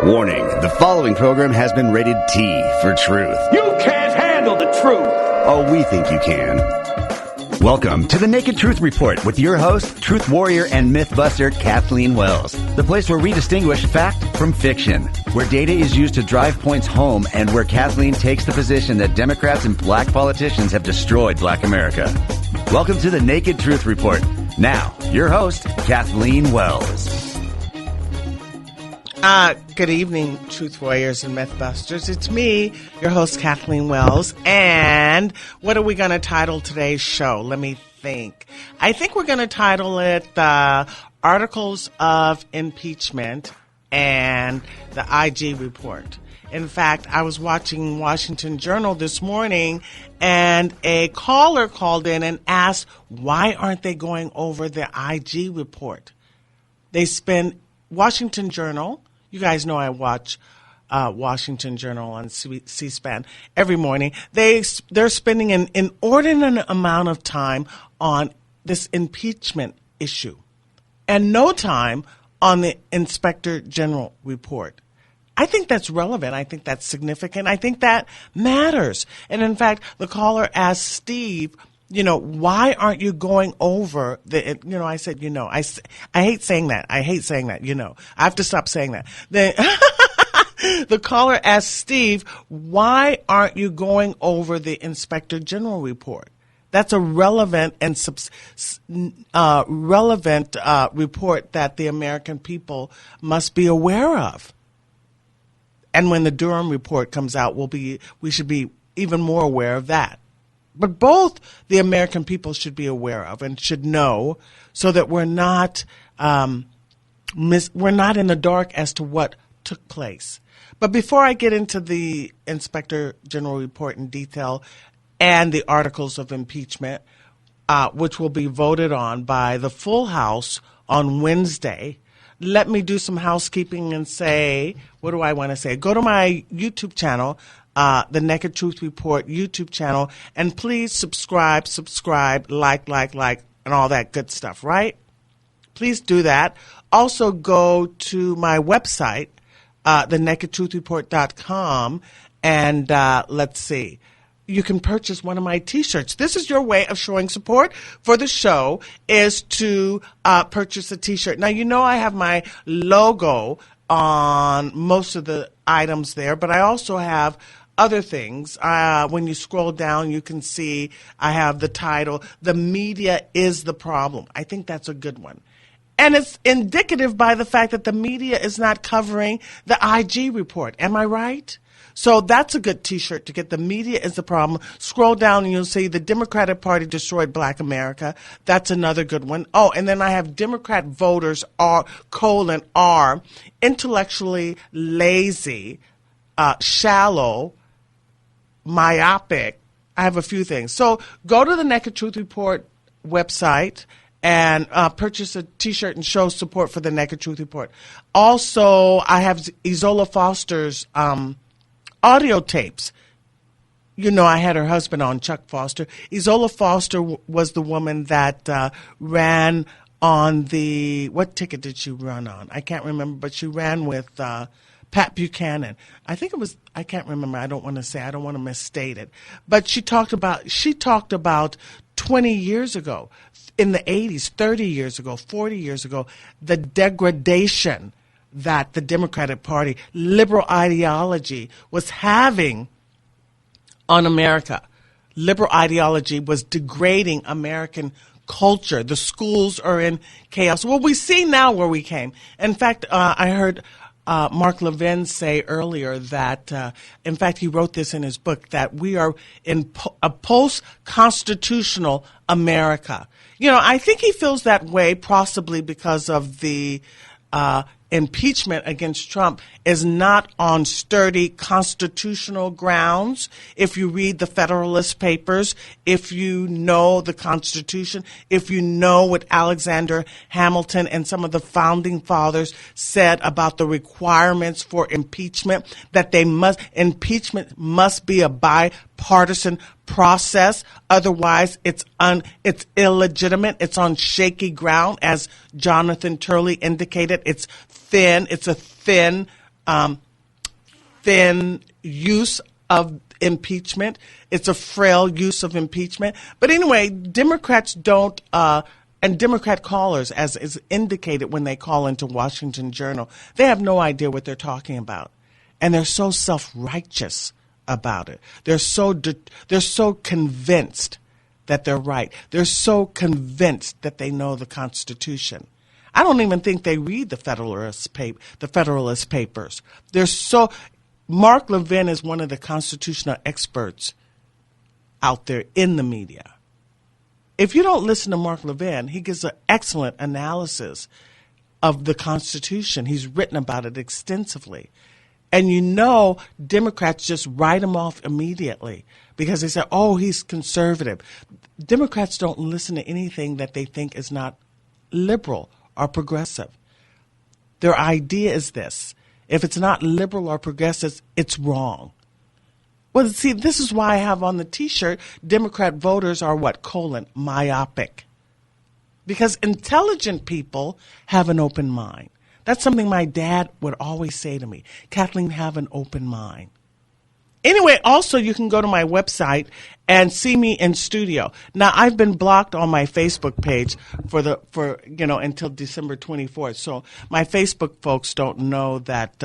Warning, the following program has been rated T for truth. You can't handle the truth! Oh, we think you can. Welcome to the Naked Truth Report with your host, truth warrior and mythbuster Kathleen Wells. The place where we distinguish fact from fiction, where data is used to drive points home, and where Kathleen takes the position that Democrats and black politicians have destroyed black America. Welcome to the Naked Truth Report. Now, your host, Kathleen Wells. Good evening, Truth Warriors and Mythbusters. It's me, your host, Kathleen Wells. And what are we going to title today's show? Let me think. I think we're going to title it Articles of Impeachment and the IG Report. In fact, I was watching Washington Journal this morning, and a caller called in and asked, why aren't they going over the IG report? They spend Washington Journal. You guys know I watch Washington Journal on C-SPAN every morning. They're spending an inordinate amount of time on this impeachment issue and no time on the Inspector General report. I think that's relevant. I think that's significant. I think that matters. And in fact, the caller asked Steve, why aren't you going over the, I said, I hate saying that. I have to stop saying that. The caller asked Steve, why aren't you going over the Inspector General report? That's a relevant and relevant report that the American people must be aware of. And when the Durham report comes out, we should be even more aware of that. But both the American people should be aware of and should know, so that we're not in the dark as to what took place. But before I get into the Inspector General report in detail and the articles of impeachment, which will be voted on by the full House on Wednesday, let me do some housekeeping and say, what do I want to say? Go to my YouTube channel, the Naked Truth Report YouTube channel, and please subscribe, like, and all that good stuff, right? Please do that. Also go to my website, thenakedtruthreport.com, and let's see. You can purchase one of my T-shirts. This is your way of showing support for the show, is to purchase a T-shirt. Now, I have my logo on most of the items there, but I also have other things. When you scroll down, you can see I have the title, "The Media is the Problem." I think that's a good one. And it's indicative by the fact that the media is not covering the IG report. Am I right? So that's a good T-shirt to get. The media is the problem. Scroll down and you'll see the Democratic Party destroyed black America. That's another good one. Oh, and then I have Democrat voters are intellectually lazy, shallow, myopic. I have a few things. So go to the Naked Truth Report website and purchase a T-shirt and show support for the Naked Truth Report. Also, I have Isola Foster's audio tapes. I had her husband on, Chuck Foster. Isola Foster was the woman that ran on what ticket did she run on? I can't remember, but she ran with Pat Buchanan. I think it was, I can't remember. I don't want to misstate it. But she talked about 20 years ago, in the 80s, 30 years ago, 40 years ago, the degradation that the Democratic Party, liberal ideology, was having on America. Liberal ideology was degrading American culture. The schools are in chaos. Well, we see now where we came. In fact, I heard Mark Levin say earlier that, in fact, he wrote this in his book, that we are in a post-constitutional America. I think he feels that way possibly because of the impeachment against Trump is not on sturdy constitutional grounds. If you read the Federalist Papers, if you know the Constitution, if you know what Alexander Hamilton and some of the founding fathers said about the requirements for impeachment, that impeachment must be a bipartisan process. Otherwise, it's illegitimate. It's on shaky ground, as Jonathan Turley indicated. It's a thin thin use of impeachment. It's a frail use of impeachment. But anyway, Democrats don't, and Democrat callers, as is indicated when they call into Washington Journal, they have no idea what they're talking about. And they're so self-righteous about it. They're so convinced that they're right. They're so convinced that they know the Constitution. I don't even think they read the Federalist Papers. They're so. Mark Levin is one of the constitutional experts out there in the media. If you don't listen to Mark Levin, he gives an excellent analysis of the Constitution. He's written about it extensively. And you know, Democrats just write him off immediately because they say, oh, he's conservative. Democrats don't listen to anything that they think is not liberal or progressive. Their idea is this: if it's not liberal or progressive, it's wrong. Well, see, this is why I have on the T-shirt, Democrat voters are what? Myopic. Because intelligent people have an open mind. That's something my dad would always say to me. Kathleen, have an open mind. Anyway, also you can go to my website and see me in studio. Now, I've been blocked on my Facebook page for until December 24th. So my Facebook folks don't know that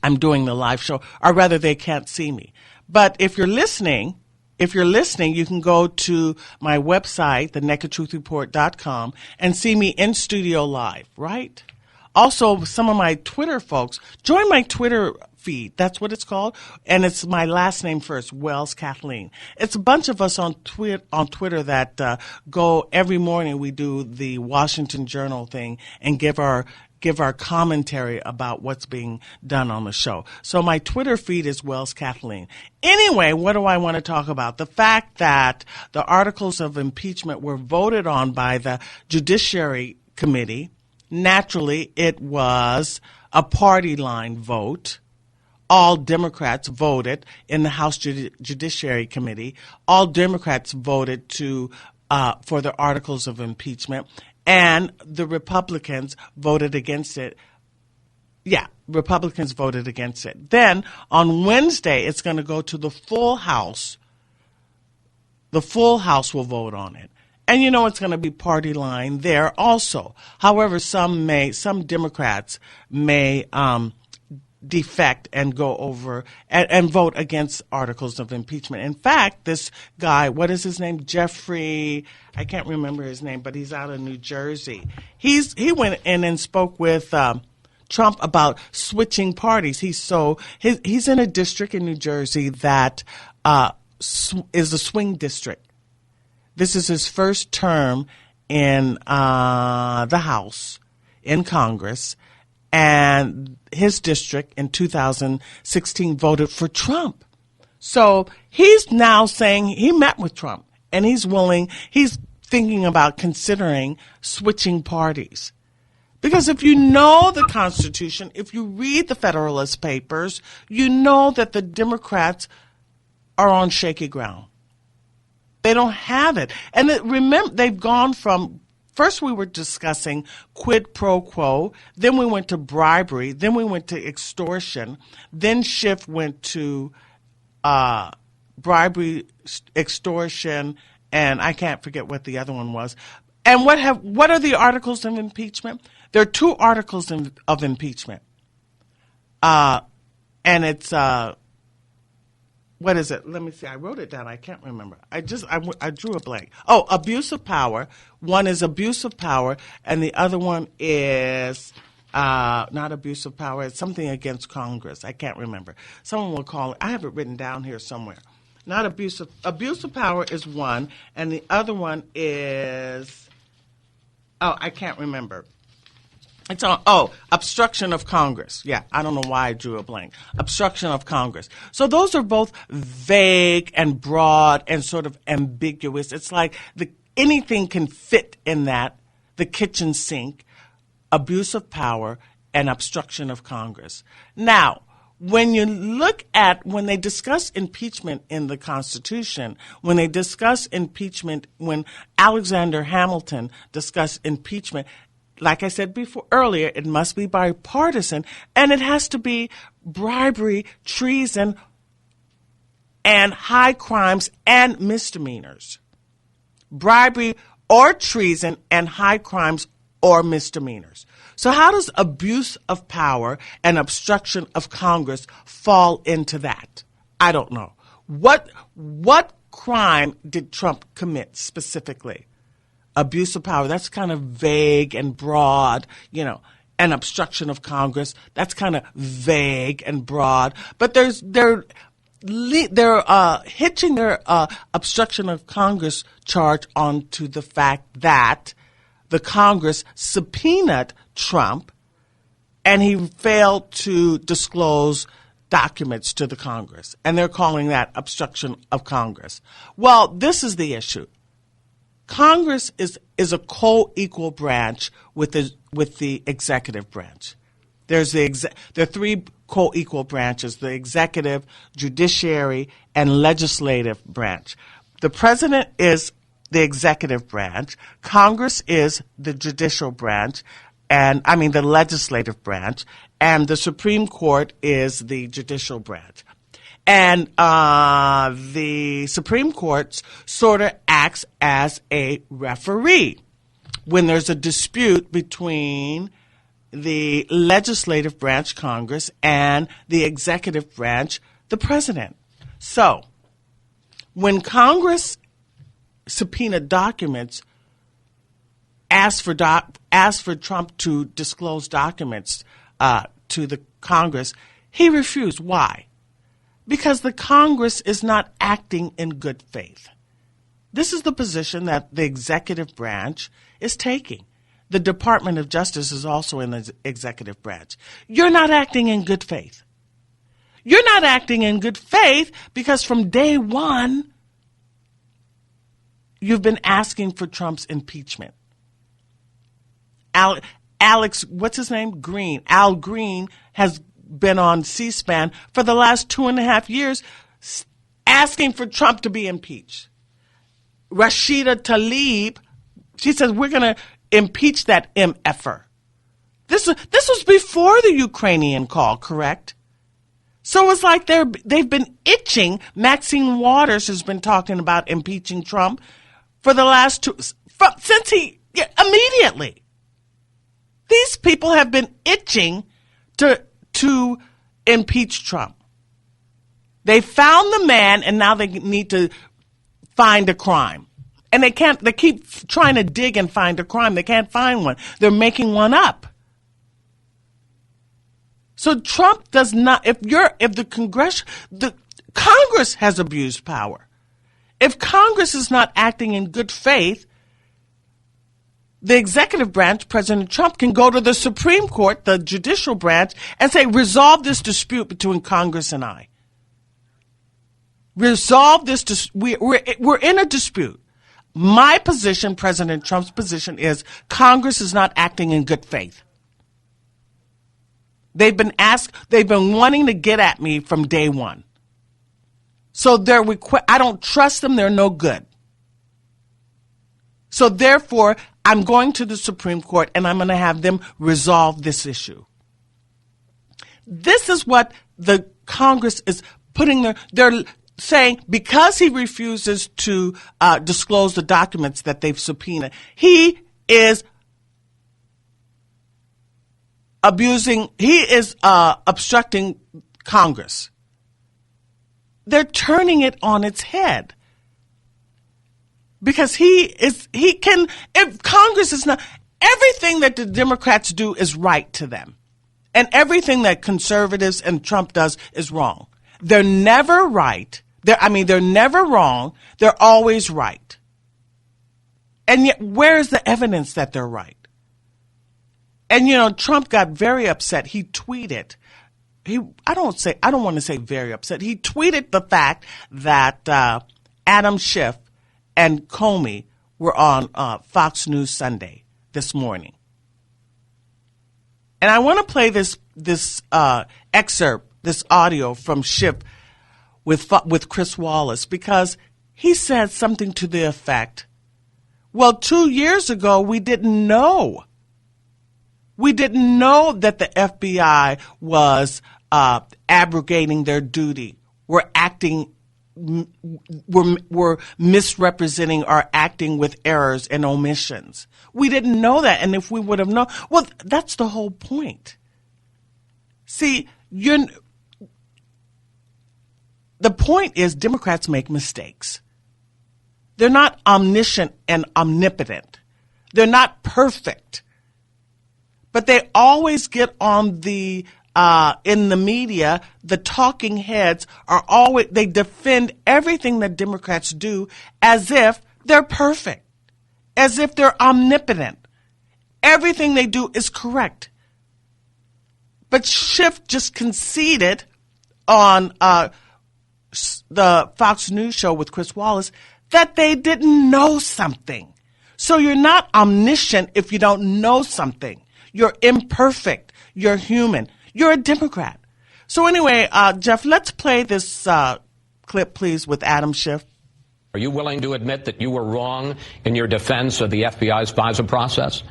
I'm doing the live show, or rather they can't see me. But if you're listening, you can go to my website, thenakedtruthreport.com, and see me in studio live, right? Also, some of my Twitter folks, join my Twitter feed. That's what it's called. And it's my last name first, Wells Kathleen. It's a bunch of us on Twitter that go every morning. We do the Washington Journal thing and give our commentary about what's being done on the show. So my Twitter feed is Wells Kathleen. Anyway, what do I want to talk about? The fact that the articles of impeachment were voted on by the Judiciary Committee. Naturally, it was a party line vote. All Democrats voted in the House Judiciary Committee. All Democrats voted for the articles of impeachment. And the Republicans voted against it. Yeah, Republicans voted against it. Then on Wednesday, it's going to go to the full House. The full House will vote on it. And it's going to be party line there also. However, some Democrats may defect and go over and vote against articles of impeachment. In fact, this guy, what is his name? Jeffrey, I can't remember his name, but he's out of New Jersey. He went in and spoke with Trump about switching parties. He's in a district in New Jersey that is a swing district. This is his first term in the House, in Congress. And his district in 2016 voted for Trump. So he's now saying he met with Trump and he's thinking about considering switching parties. Because if you know the Constitution, if you read the Federalist Papers, you know that the Democrats are on shaky ground. They don't have it. And remember, they've gone from, first we were discussing quid pro quo, then we went to bribery, then we went to extortion, then Schiff went to bribery, extortion, and I can't forget what the other one was. And what are the articles of impeachment? There are two articles of impeachment. And it's what is it? Let me see. I wrote it down. I can't remember. I drew a blank. Oh, abuse of power. One is abuse of power, and the other one is not abuse of power. It's something against Congress. I can't remember. Someone will call it. I have it written down here somewhere. Not abuse of power is one, and the other one is, I can't remember. It's obstruction of Congress. Yeah, I don't know why I drew a blank. Obstruction of Congress. So those are both vague and broad and sort of ambiguous. It's like anything can fit in that, the kitchen sink, abuse of power, and obstruction of Congress. Now, when you look at, when they discuss impeachment in the Constitution, when they discuss impeachment, when Alexander Hamilton discussed impeachment, like I said earlier, it must be bipartisan, and it has to be bribery, treason, and high crimes and misdemeanors. Bribery or treason and high crimes or misdemeanors. So how does abuse of power and obstruction of Congress fall into that? I don't know. What crime did Trump commit specifically? Abuse of power, that's kind of vague and broad, and obstruction of Congress, that's kind of vague and broad. But they're hitching their obstruction of Congress charge onto the fact that the Congress subpoenaed Trump and he failed to disclose documents to the Congress. And they're calling that obstruction of Congress. Well, this is the issue. Congress is a co-equal branch with the executive branch. There are three co-equal branches: the executive, judiciary, and legislative branch. The president is the executive branch. Congress is the judicial branch, the legislative branch, and the Supreme Court is the judicial branch. And the Supreme Court sort of acts as a referee when there's a dispute between the legislative branch, Congress, and the executive branch, the president. So when Congress subpoenaed documents, asked for Trump to disclose documents to the Congress, he refused. Why? Because the Congress is not acting in good faith. This is the position that the executive branch is taking. The Department of Justice is also in the executive branch. You're not acting in good faith. You're not acting in good faith because from day one, you've been asking for Trump's impeachment. Alex, what's his name? Green. Al Green has been on C-SPAN for the last 2.5 years asking for Trump to be impeached. Rashida Tlaib, she says, we're going to impeach that MFer. This was before the Ukrainian call, correct? So it's like they've been itching. Maxine Waters has been talking about impeaching Trump for the last immediately. These people have been itching to impeach Trump. They found the man, and now they need to find a crime. And they keep trying to dig and find a crime. They can't find one. They're making one up. So Trump does not, if the Congress has abused power. If Congress is not acting in good faith, the executive branch, President Trump, can go to the Supreme Court, the judicial branch, and say, resolve this dispute between Congress and I. Resolve this. We're in a dispute. My position, President Trump's position, is Congress is not acting in good faith. They've been wanting to get at me from day one. So I don't trust them. They're no good. So therefore, I'm going to the Supreme Court and I'm going to have them resolve this issue. This is what the Congress is putting they're saying, because he refuses to disclose the documents that they've subpoenaed, he is obstructing Congress. They're turning it on its head. Because if Congress is not, everything that the Democrats do is right to them. And everything that conservatives and Trump does is wrong. They're never right. They're never wrong. They're always right. And yet, where is the evidence that they're right? And, Trump got very upset. He tweeted. I don't want to say very upset. He tweeted the fact that Adam Schiff and Comey were on Fox News Sunday this morning. And I want to play this excerpt, this audio from Schiff with Chris Wallace, because he said something to the effect, well, 2 years ago, we didn't know We didn't know that the FBI was abrogating their duty. We're misrepresenting or acting with errors and omissions. We didn't know that. And if we would have known, well, that's the whole point. See, the point is Democrats make mistakes. They're not omniscient and omnipotent. They're not perfect. But they always get on in the media, the talking heads are always, they defend everything that Democrats do as if they're perfect, as if they're omnipotent. Everything they do is correct. But Schiff just conceded on the Fox News show with Chris Wallace that they didn't know something. So you're not omniscient if you don't know something. You're imperfect. You're human. You're a Democrat. So anyway, Jeff, let's play this clip, please, with Adam Schiff. Are you willing to admit that you were wrong in your defense of the FBI's FISA process?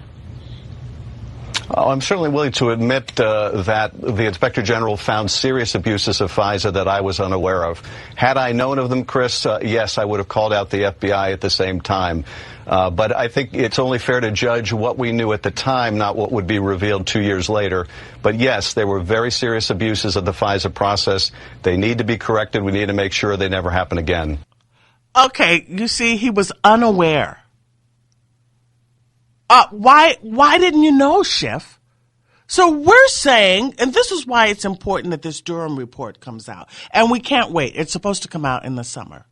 Oh, I'm certainly willing to admit that the Inspector General found serious abuses of FISA that I was unaware of. Had I known of them, Chris, yes, I would have called out the FBI at the same time. But I think it's only fair to judge what we knew at the time, not what would be revealed 2 years later. But yes, there were very serious abuses of the FISA process. They need to be corrected. We need to make sure they never happen again. Okay, you see, he was unaware. Why didn't you know, Schiff? So we're saying, and this is why it's important that this Durham report comes out, and we can't wait. It's supposed to come out in the summer.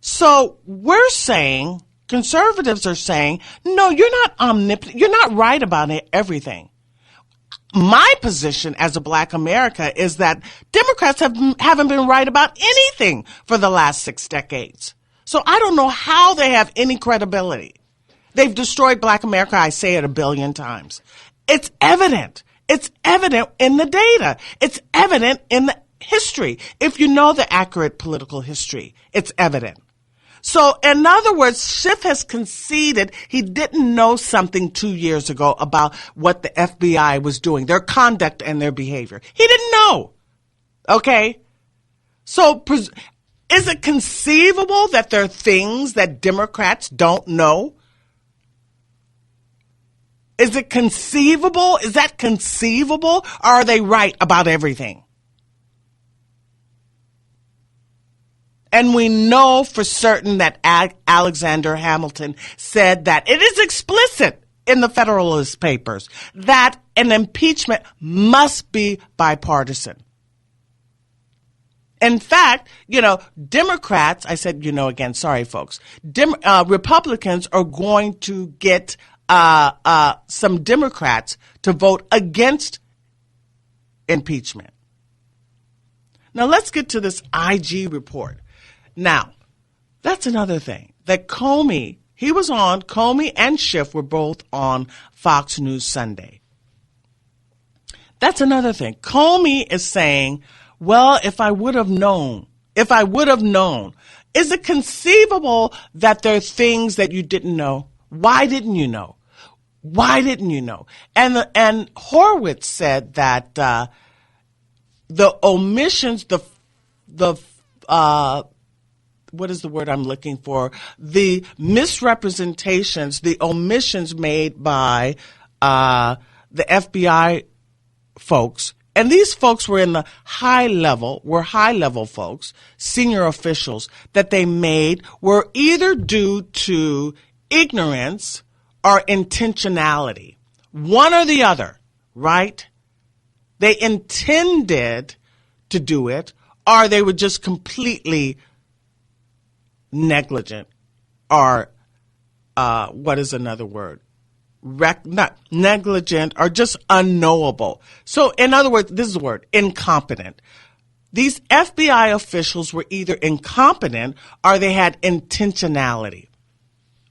So we're saying, conservatives are saying, no, you're not omnipotent. You're not right about everything. My position as a black America is that Democrats haven't been right about anything for the last 6 decades. So I don't know how they have any credibility. They've destroyed black America. I say it 1 billion times. It's evident. It's evident in the data. It's evident in the history. If you know the accurate political history, it's evident. So in other words, Schiff has conceded he didn't know something 2 years ago about what the FBI was doing, their conduct and their behavior. He didn't know. Okay? So is it conceivable that there are things that Democrats don't know? Is it conceivable? Is that conceivable? Or are they right about everything? And we know for certain that Alexander Hamilton said that it is explicit in the Federalist Papers that an impeachment must be bipartisan. In fact, Democrats, I said, again, sorry, folks, Republicans are going to get some Democrats to vote against impeachment. Now, let's get to this IG report. Now, that's another thing. That Comey and Schiff were both on Fox News Sunday. That's another thing. Comey is saying, well, if I would have known, is it conceivable that there are things that you didn't know? Why didn't you know? Why didn't you know? And Horowitz said that the omissions, what is the word I'm looking for? The misrepresentations, the omissions made by the FBI folks, and these folks were in the high level folks, senior officials, that they made were either due to ignorance or intentionality. One or the other, right? They intended to do it, or they were just completely negligent, or what is another word? Not negligent, or just unknowable. So in other words, this is the word, incompetent. These FBI officials were either incompetent or they had intentionality.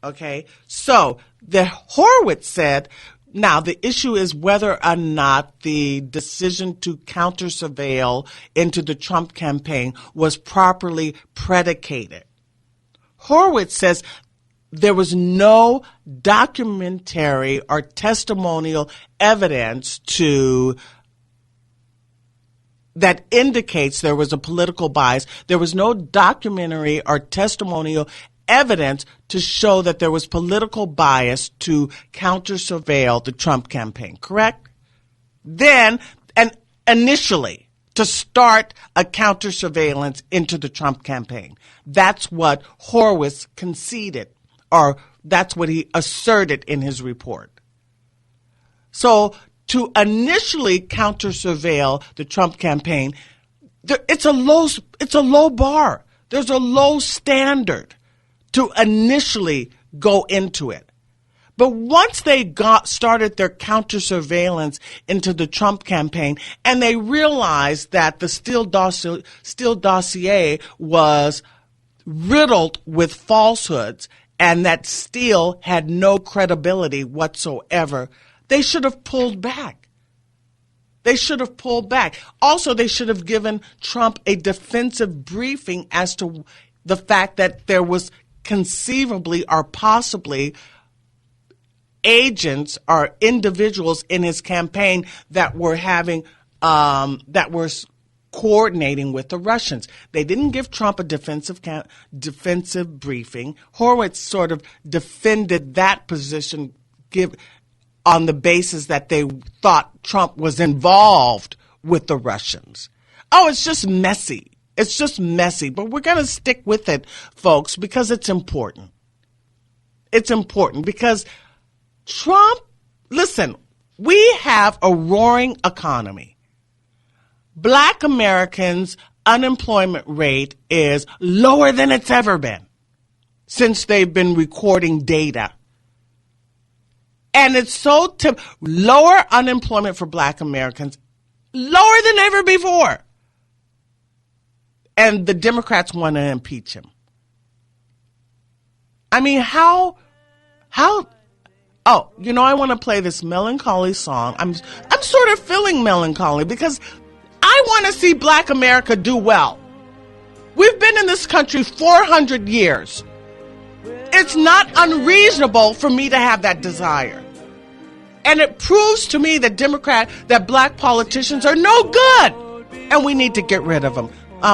Okay, so the Horowitz said, now the issue is whether or not the decision to counter-surveil into the Trump campaign was properly predicated. Horowitz says there was no documentary or testimonial evidence that indicates there was a political bias. There was no documentary or testimonial evidence to show that there was political bias to counter-surveil the Trump campaign, correct? Then, and initially, to start a counter-surveillance into the Trump campaign. That's what Horowitz conceded, or that's what he asserted in his report. So to initially counter-surveil the Trump campaign, it's a low bar. There's a low standard to initially go into it. But once they started their counter-surveillance into the Trump campaign and they realized that the Steele dossier was riddled with falsehoods and that Steele had no credibility whatsoever, they should have pulled back. Also, they should have given Trump a defensive briefing as to the fact that there was conceivably or possibly agents or individuals in his campaign that were coordinating with the Russians. They didn't give Trump a defensive briefing. Horowitz sort of defended that position on the basis that they thought Trump was involved with the Russians. Oh, it's just messy. But we're going to stick with it, folks, because it's important. It's important because Trump, listen, we have a roaring economy. Black Americans' unemployment rate is lower than it's ever been since they've been recording data. And it's so lower unemployment for Black Americans, lower than ever before. And the Democrats want to impeach him. I mean, how? Oh, I want to play this melancholy song. I'm sort of feeling melancholy because I want to see Black America do well. We've been in this country 400 years. It's not unreasonable for me to have that desire. And it proves to me that Black politicians are no good. And we need to get rid of them.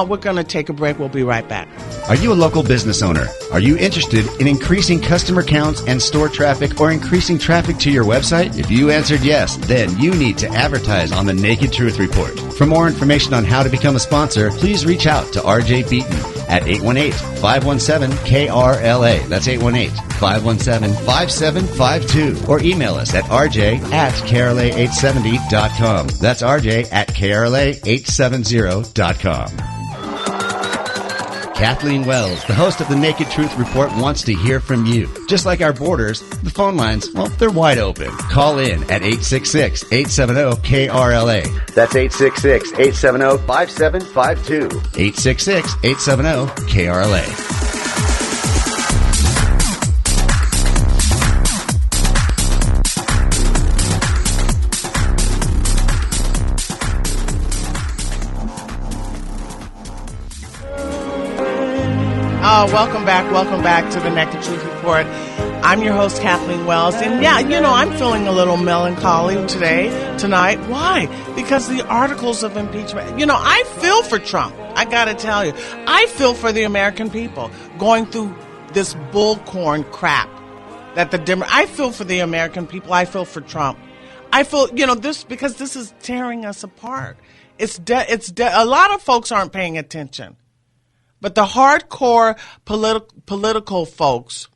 We're going to take a break. We'll be right back. Are you a local business owner? Are you interested in increasing customer counts and store traffic or increasing traffic to your website? If you answered yes, then you need to advertise on the Naked Truth Report. For more information on how to become a sponsor, please reach out to RJ Beaton at 818-517-KRLA. That's 818-517-5752. Or email us at rj@krla870.com. That's rj@krla870.com. Kathleen Wells, the host of the Naked Truth Report, wants to hear from you. Just like our borders, the phone lines, well, they're wide open. Call in at 866-870-KRLA. That's 866-870-5752. 866-870-KRLA. Welcome back to the Naked Truth Report. I'm your host, Kathleen Wells. And yeah, I'm feeling a little melancholy tonight. Why? Because the articles of impeachment, I feel for Trump. I got to tell you, I feel for the American people going through this bullcorn crap I feel for the American people. I feel for Trump. I feel, this because this is tearing us apart. A lot of folks aren't paying attention. But the hardcore political folks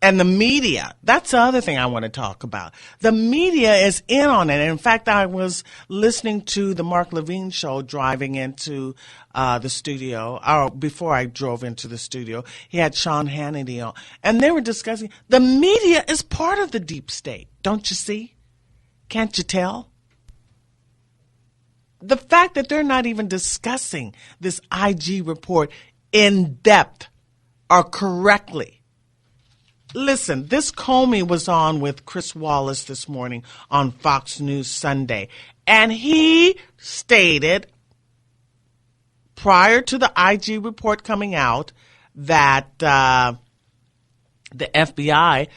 and the media, that's the other thing I want to talk about. The media is in on it. In fact, I was listening to the Mark Levine show driving into the studio, or before I drove into the studio. He had Sean Hannity on, and they were discussing the media is part of the deep state. Don't you see? Can't you tell? The fact that they're not even discussing this IG report in depth or correctly. Listen, this Comey was on with Chris Wallace this morning on Fox News Sunday, and he stated prior to the IG report coming out that the FBI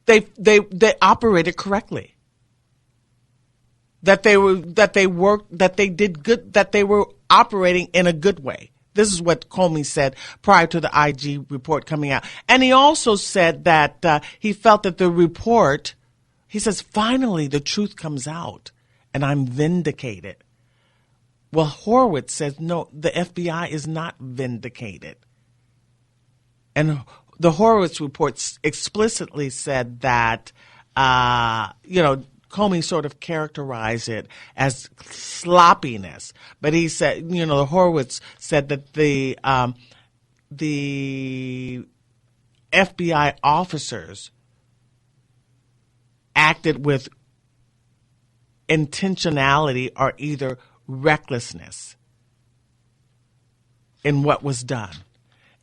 they operated correctly. That they were operating in a good way. This is what Comey said prior to the IG report coming out. And he also said that he felt that the report, he says, finally the truth comes out and I'm vindicated. Well, Horowitz says, no, the FBI is not vindicated. And the Horowitz report explicitly said that, Comey sort of characterized it as sloppiness. But he said, the Horowitz said that the FBI officers acted with intentionality or either recklessness in what was done.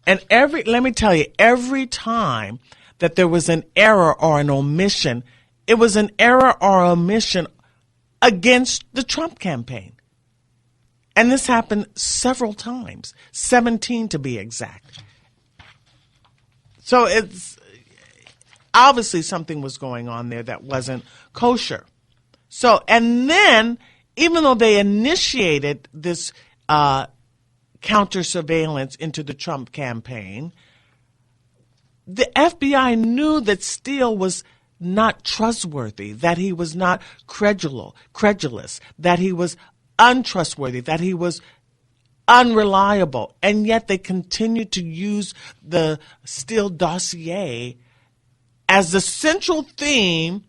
And let me tell you, every time that there was an error or an omission, it was an error or omission against the Trump campaign. And this happened several times, 17 to be exact. So it's obviously something was going on there that wasn't kosher. So, and then, even though they initiated this counter surveillance into the Trump campaign, the FBI knew that Steele was not trustworthy, that he was not credulous, that he was untrustworthy, that he was unreliable, and yet they continued to use the Steele dossier as the central theme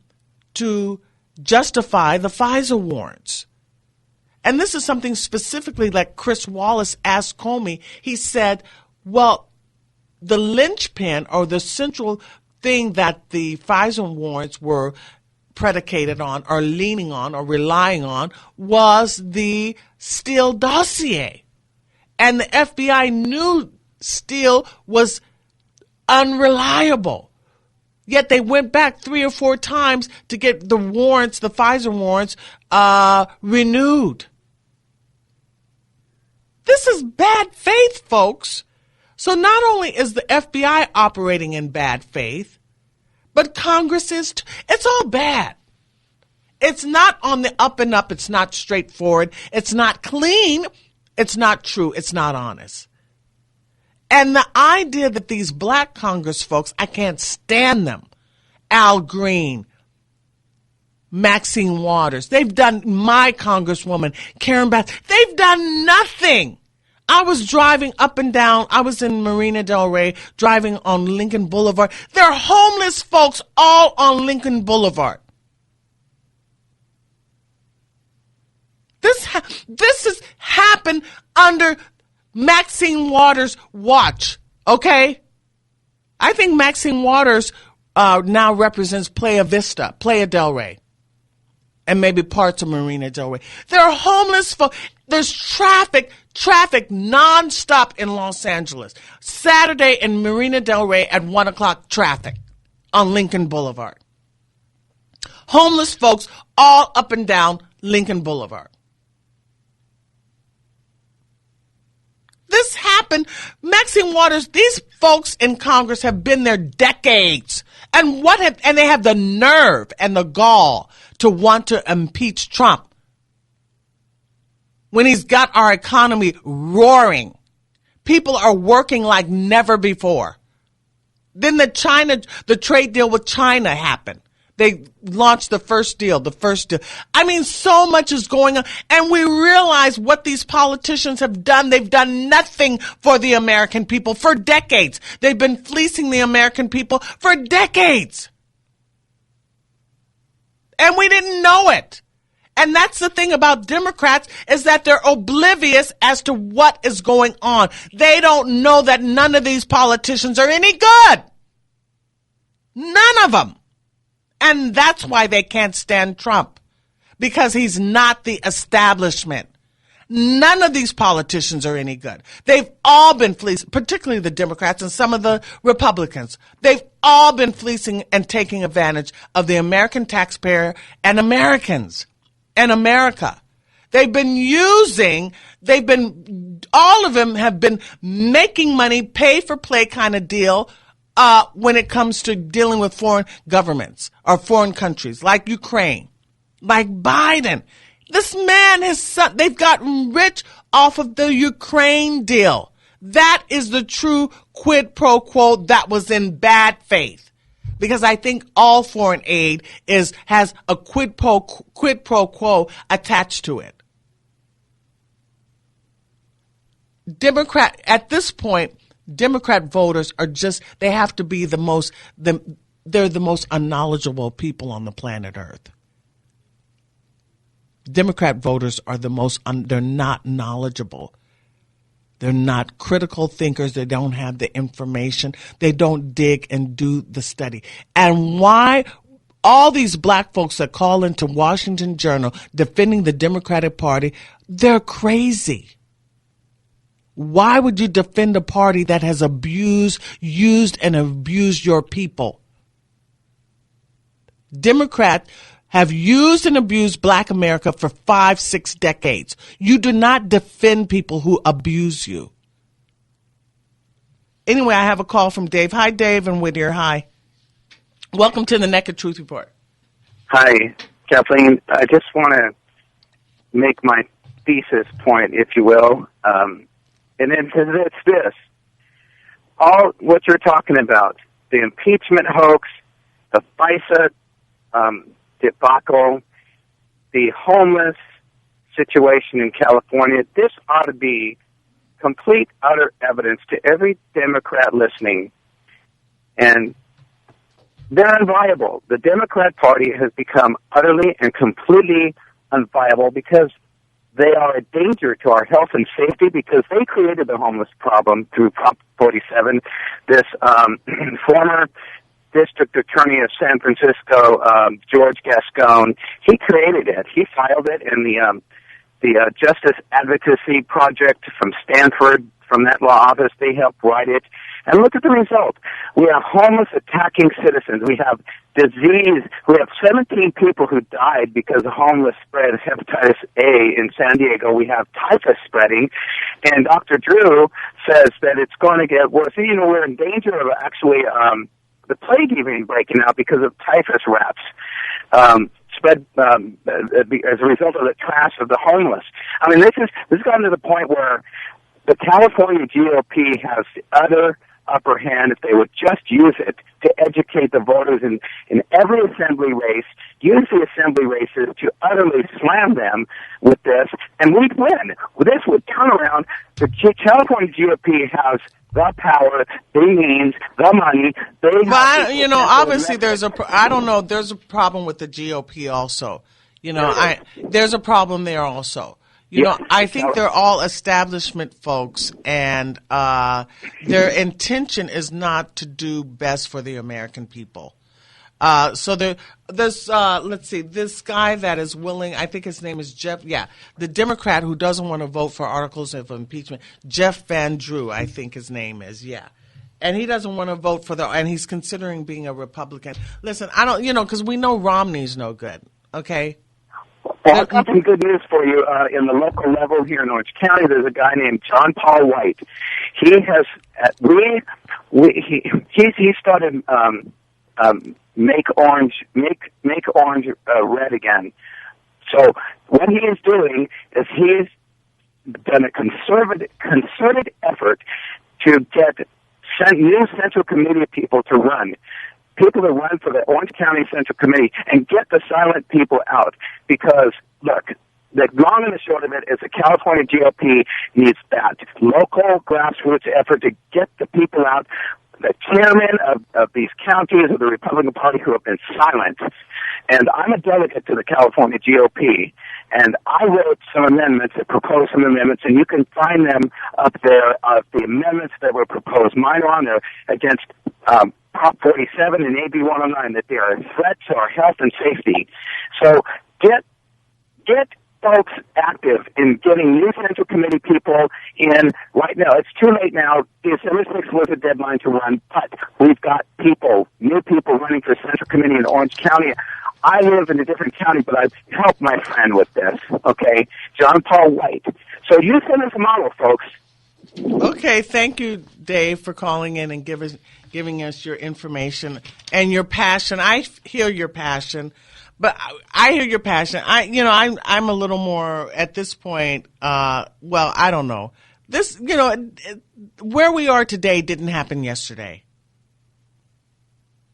to justify the FISA warrants. And this is something specifically that Chris Wallace asked Comey. He said, well, the linchpin or the central thing that the FISA warrants were predicated on or leaning on or relying on was the Steele dossier. And the FBI knew Steele was unreliable. Yet they went back 3 or 4 times to get the warrants, the FISA warrants, renewed. This is bad faith, folks. So not only is the FBI operating in bad faith, but Congress is, it's all bad. It's not on the up and up. It's not straightforward. It's not clean. It's not true. It's not honest. And the idea that these black Congress folks, I can't stand them. Al Green, Maxine Waters, they've done, my Congresswoman, Karen Bass, they've done nothing. I was driving up and down. I was in Marina Del Rey, driving on Lincoln Boulevard. There are homeless folks all on Lincoln Boulevard. This has happened under Maxine Waters' watch, okay? I think Maxine Waters now represents Playa Vista, Playa Del Rey, and maybe parts of Marina Del Rey. There are homeless folks. There's traffic nonstop in Los Angeles. Saturday in Marina Del Rey at 1 o'clock, traffic on Lincoln Boulevard. Homeless folks all up and down Lincoln Boulevard. This happened. Maxine Waters, these folks in Congress have been there decades. And they have the nerve and the gall to want to impeach Trump when he's got our economy roaring. People are working like never before. Then the trade deal with China happened. They launched the first deal. I mean, so much is going on. And we realize what these politicians have done. They've done nothing for the American people for decades. They've been fleecing the American people for decades. And we didn't know it. And that's the thing about Democrats, is that they're oblivious as to what is going on. They don't know that none of these politicians are any good. None of them. And that's why they can't stand Trump, because he's not the establishment. None of these politicians are any good. They've all been fleecing, particularly the Democrats and some of the Republicans. They've all been fleecing and taking advantage of the American taxpayer and Americans and America. all of them have been making money, pay for play kind of deal when it comes to dealing with foreign governments or foreign countries like Ukraine, like Biden. This man they've gotten rich off of the Ukraine deal. That is the true quid pro quo that was in bad faith. Because I think all foreign aid has a quid pro quo attached to it. At this point, Democrat voters they have to be they're the most unknowledgeable people on the planet Earth. Democrat voters are they're not knowledgeable. They're not critical thinkers. They don't have the information. They don't dig and do the study. And why all these black folks that call into Washington Journal defending the Democratic Party, they're crazy. Why would you defend a party that has used and abused your people? Democrats have used and abused Black America for 5-6 decades. You do not defend people who abuse you. Anyway, I have a call from Dave. Hi, Dave and Whittier. Hi. Welcome to the Naked Truth Report. Hi, Kathleen. I just want to make my thesis point, if you will. And it's this. All what you're talking about, the impeachment hoax, the FISA debacle, the homeless situation in California, this ought to be complete, utter evidence to every Democrat listening. And they're unviable. The Democrat Party has become utterly and completely unviable because they are a danger to our health and safety because they created the homeless problem through Prop 47. This former District Attorney of San Francisco, George Gascon, he created it. He filed it in the Justice Advocacy Project from Stanford, from that law office. They helped write it. And look at the result. We have homeless attacking citizens. We have disease. We have 17 people who died because the homeless spread hepatitis A in San Diego. We have typhus spreading. And Dr. Drew says that it's going to get worse. You know, we're in danger of actually the plague even breaking out because of typhus rats. Spread as a result of the trash of the homeless. I mean, this has gotten to the point where the California GOP has the utter upper hand if they would just use it to educate the voters in every assembly race, use the assembly races to utterly slam them with this, and we'd win. This would turn around. The California GOP has the power, the means, the money. Obviously there's there's a problem with the GOP also. There's a problem there also. I think they're all establishment folks, and their intention is not to do best for the American people. So this guy that is willing, I think his name is Jeff, the Democrat who doesn't want to vote for articles of impeachment, Jeff Van Drew, I think his name is, and he doesn't want to vote and he's considering being a Republican. Listen, I don't, because we know Romney's no good, okay? Well, I've got some good news for you. In the local level here in Orange County, there's a guy named John Paul White. He has he started make orange red again. So what he is doing is he's done a concerted effort to get new Central Committee people to run. People to run for the Orange County Central Committee and get the silent people out. Because, look, the long and the short of it is the California GOP needs that local grassroots effort to get the people out, the chairman of these counties of the Republican Party who have been silent. And I'm a delegate to the California GOP, and I wrote some amendments that proposed some amendments, and you can find them up there, the amendments that were proposed. Mine are on there against Prop 47 and AB 109, that they are a threat to our health and safety. So get folks active in getting new Central Committee people in right now. It's too late now. December 6th was a deadline to run, but we've got new people running for Central Committee in Orange County. I live in a different county, but I've helped my friend with this, okay? John Paul White. So you send us a model, folks. Okay, thank you, Dave, for calling in and giving us your information and your passion. I hear your passion, but I hear your passion. I'm a little more at this point. Well, I don't know. This, where we are today didn't happen yesterday.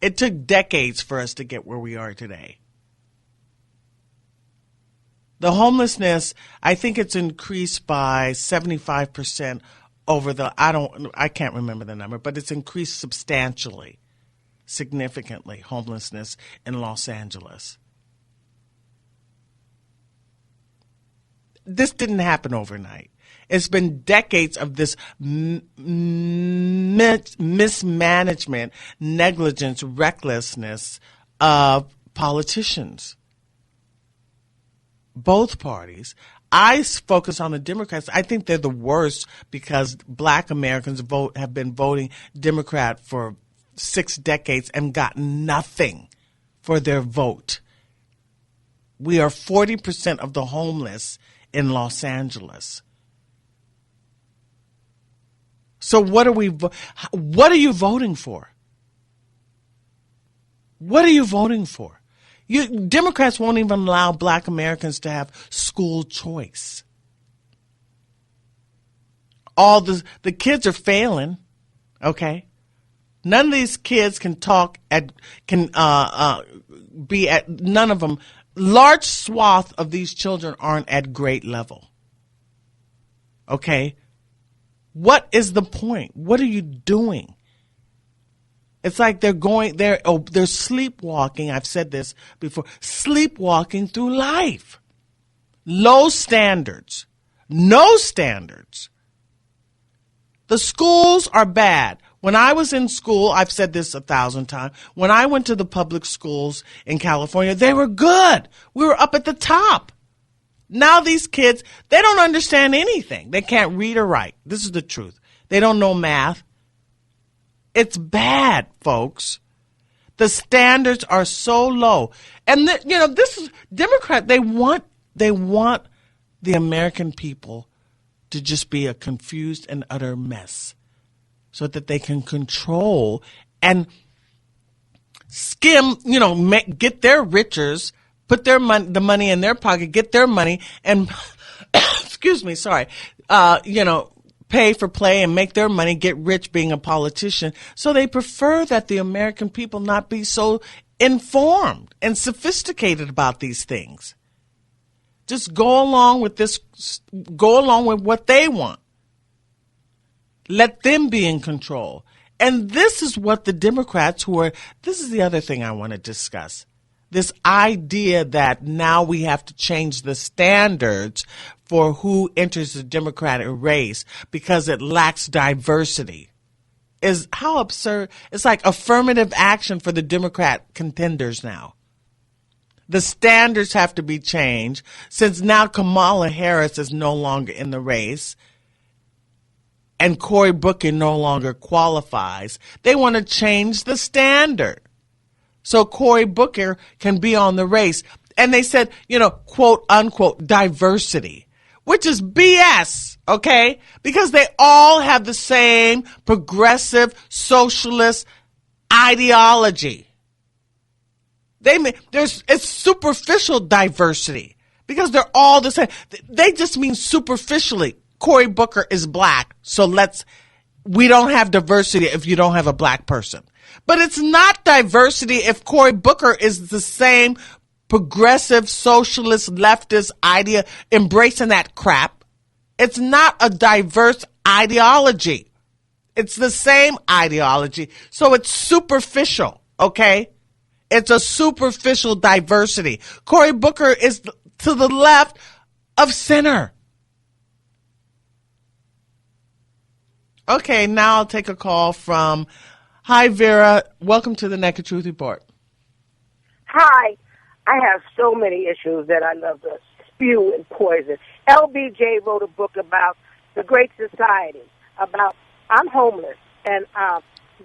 It took decades for us to get where we are today. The homelessness, I think it's increased by 75% over I can't remember the number, but it's increased substantially, significantly, homelessness in Los Angeles. This didn't happen overnight. It's been decades of this mismanagement, negligence, recklessness of politicians. Both parties. I focus on the Democrats. I think they're the worst because Black Americans have been voting Democrat for 6 decades and got nothing for their vote. We are 40% of the homeless in Los Angeles. So what are you voting for? What are you voting for? Democrats won't even allow Black Americans to have school choice. All the kids are failing, okay? None of these kids can none of them. Large swath of these children aren't at grade level. Okay? What is the point? What are you doing? It's like they're sleepwalking. I've said this before. Sleepwalking through life. Low standards. No standards. The schools are bad. When I was in school, I've said this 1,000 times, when I went to the public schools in California, they were good. We were up at the top. Now these kids, they don't understand anything. They can't read or write. This is the truth. They don't know math. It's bad, folks. The standards are so low. And, this is Democrat. They want the American people to just be a confused and utter mess so that they can control and skim, get their riches, put the money in their pocket, get their money, and excuse me, sorry, pay for play and make their money, get rich being a politician. So they prefer that the American people not be so informed and sophisticated about these things. Just go along with what they want. Let them be in control. And this is what the Democrats this is the other thing I want to discuss. This idea that now we have to change the standards for who enters the Democratic race because it lacks diversity is how absurd. It's like affirmative action for the Democrat contenders now. The standards have to be changed since now Kamala Harris is no longer in the race and Cory Booker no longer qualifies. They want to change the standard so Cory Booker can be on the race. And they said, quote unquote, diversity, which is BS, okay? Because they all have the same progressive socialist ideology. It's superficial diversity because they're all the same. They just mean superficially. Cory Booker is black, so we don't have diversity if you don't have a black person. But it's not diversity if Cory Booker is the same progressive socialist leftist idea embracing that crap. It's not a diverse ideology. It's the same ideology, so it's superficial, okay? It's a superficial diversity. Cory Booker is to the left of center. Okay, now I'll take a call from, hi Vera, welcome to the Naked Truth Report. Hi, I have so many issues that I love to spew and poison. LBJ wrote a book about the Great Society, about I'm homeless, and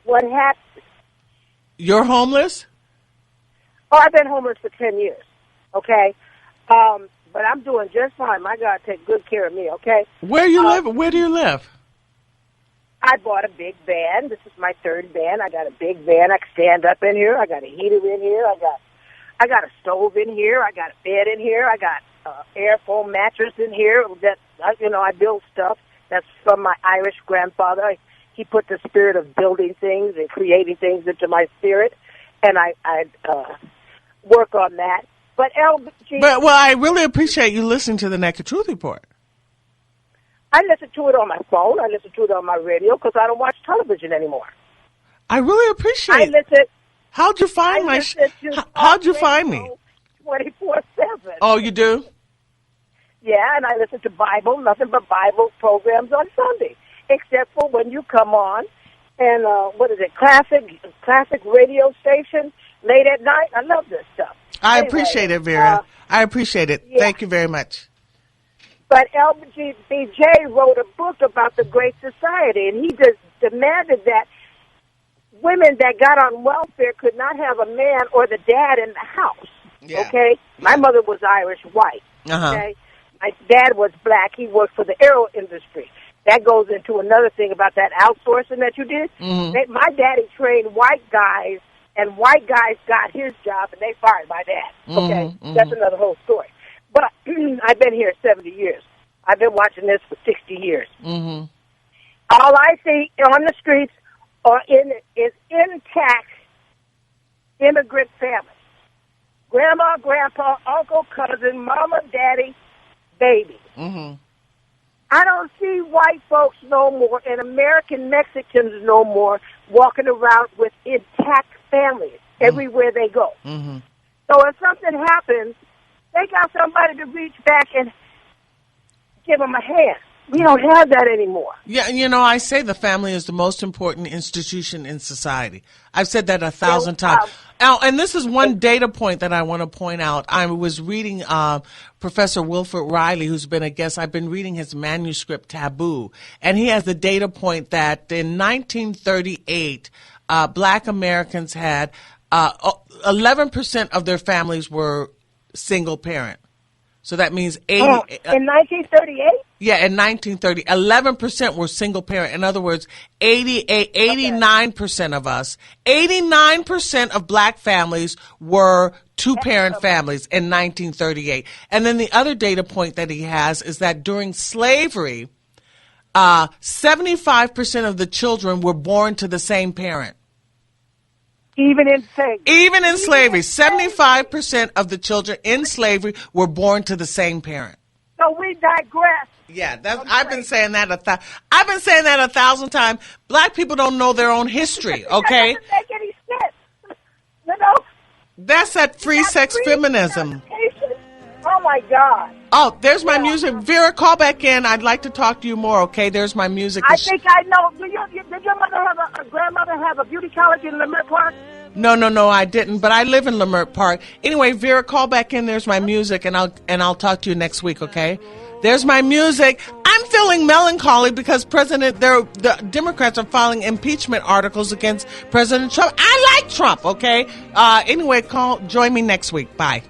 what happened. You're homeless? Oh, I've been homeless for 10 years, okay? But I'm doing just fine. My God, take good care of me, okay? Where you live? Where do you live? I bought a big van. This is my third van. I got a big van. I can stand up in here. I got a heater in here. I got a stove in here. I got a bed in here. I got air foam mattress in here. That I build stuff. That's from my Irish grandfather. He put the spirit of building things and creating things into my spirit, and I work on that. But I really appreciate you listening to the Naked Truth Report. I listen to it on my phone. I listen to it on my radio because I don't watch television anymore. I really appreciate it. How'd you find How'd you find me? 24/7. Oh, you do? Yeah, and I listen to nothing but Bible programs on Sunday, except for when you come on and classic radio station late at night. I love this stuff. I appreciate it, Vera. I appreciate it. Yeah. Thank you very much. But LBJ wrote a book about the Great Society, and he just demanded that women that got on welfare could not have a man or the dad in the house. Yeah. Okay? My mother was Irish white. Okay? My dad was black. He worked for the aero industry. That goes into another thing about that outsourcing that you did. Mm-hmm. My daddy trained white guys, and white guys got his job, and they fired my dad. Okay? Mm-hmm. That's another whole story. But I've been here 70 years. I've been watching this for 60 years. Mm-hmm. All I see on the streets is intact immigrant families. Grandma, grandpa, uncle, cousin, mama, daddy, baby. Mm-hmm. I don't see white folks no more and American Mexicans no more walking around with intact families everywhere they go. Mm-hmm. So if something happens, they got somebody to reach back and give them a hand. We don't have that anymore. Yeah, and I say the family is the most important institution in society. I've said that 1,000 times. And this is one data point that I want to point out. I was reading Professor Wilford Riley, who's been a guest. I've been reading his manuscript, Taboo. And he has the data point that in 1938, black Americans had 11% of their families were single parent. So that means 80. In 1938? Yeah, in 1930, 11% were single parent. In other words, 89% of us, 89% of black families were two-parent families in 1938. And then the other data point that he has is that during slavery, 75% of the children were born to the same parent. Even in slavery. Even in slavery, 75% of the children in slavery were born to the same parent. So we digress. Yeah, I've been saying that 1,000 times. Black people don't know their own history. Okay, that doesn't make any sense. That's that free sex feminism. Oh my God. Oh, there's my music. Vera, call back in. I'd like to talk to you more. Okay, there's my music. I think I know. Did your mother have a grandmother have a beauty college in Leimert Park? No, I didn't. But I live in Leimert Park. Anyway, Vera, call back in. There's my music, and I'll talk to you next week. Okay. There's my music. I'm feeling melancholy because the Democrats are filing impeachment articles against President Trump. I like Trump. Okay. Anyway, join me next week. Bye.